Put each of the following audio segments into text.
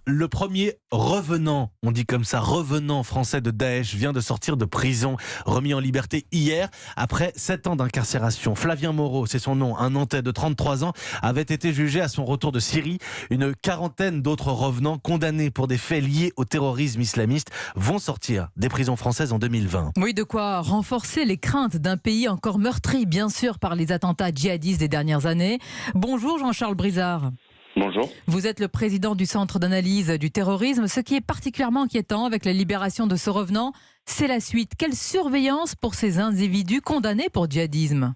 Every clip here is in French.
Le premier revenant, on dit comme ça, revenant français de Daesh vient de sortir de prison, remis en liberté hier après 7 ans d'incarcération. Flavien Moreau, c'est son nom, un Nantais de 33 ans, avait été jugé à son retour de Syrie. Une quarantaine d'autres revenants condamnés pour des faits liés au terrorisme islamiste vont sortir des prisons françaises en 2020. Oui, de quoi renforcer les craintes d'un pays encore meurtri, bien sûr, par les attentats djihadistes des dernières années. Bonjour Jean-Charles Brizard. Bonjour. Vous êtes le président du Centre d'analyse du terrorisme. Ce qui est particulièrement inquiétant avec la libération de ce revenant, c'est la suite. Quelle surveillance pour ces individus condamnés pour djihadisme ?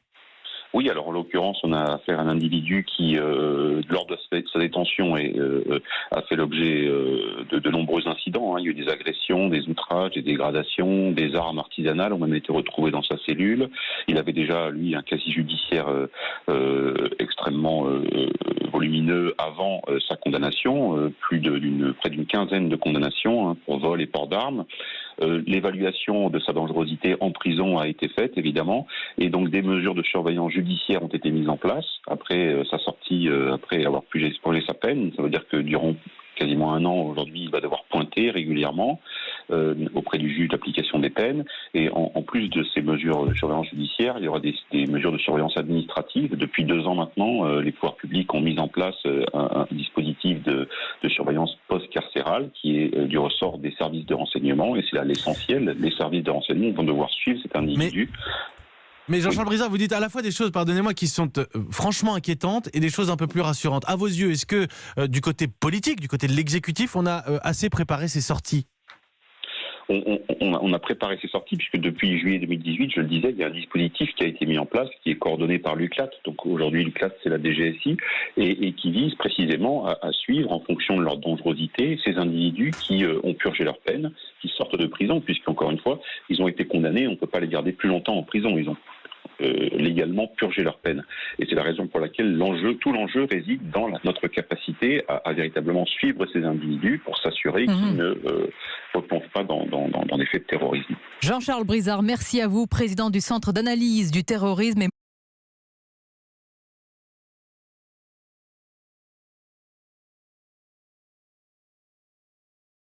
Oui, alors en l'occurrence, on a affaire à un individu qui, lors de sa détention, a fait l'objet de nombreux incidents. Il y a eu des agressions, des outrages, des dégradations, des armes artisanales ont même été retrouvées dans sa cellule. Il avait déjà, lui, un casier judiciaire extrêmement volumineux avant sa condamnation, près d'une quinzaine de condamnations pour vol et port d'armes. L'évaluation de sa dangerosité en prison a été faite, évidemment, et donc des mesures de surveillance judiciaire ont été mises en place après sa sortie, après avoir pu exposer sa peine. Ça veut dire que durant quasiment un an, aujourd'hui, il va devoir pointer régulièrement auprès du juge d'application des peines. Et en plus de ces mesures de surveillance judiciaire, il y aura des mesures de surveillance administrative. Depuis 2 ans maintenant, les pouvoirs publics ont mis en place un dispositif de surveillance post-carcérale qui est du ressort des services de renseignement. Et c'est là l'essentiel. Les services de renseignement vont devoir suivre cet individu. Mais Jean-Charles Brizard, vous dites à la fois des choses, pardonnez-moi, qui sont franchement inquiétantes et des choses un peu plus rassurantes. À vos yeux, est-ce que du côté politique, du côté de l'exécutif, on a assez préparé ces sorties ? On a préparé ces sorties puisque depuis juillet 2018, je le disais, il y a un dispositif qui a été mis en place, qui est coordonné par l'UCLAT. Donc aujourd'hui, l'UCLAT, c'est la DGSI, et qui vise précisément à suivre, en fonction de leur dangerosité, ces individus qui ont purgé leur peine, qui sortent de prison, puisqu'encore une fois, ils ont été condamnés, on ne peut pas les garder plus longtemps en prison. Ils ont légalement purger leur peine. Et c'est la raison pour laquelle tout l'enjeu réside dans notre capacité à véritablement suivre ces individus pour s'assurer qu'ils ne replongent pas dans des faits de terrorisme. Jean-Charles Brizard, merci à vous, président du Centre d'analyse du terrorisme.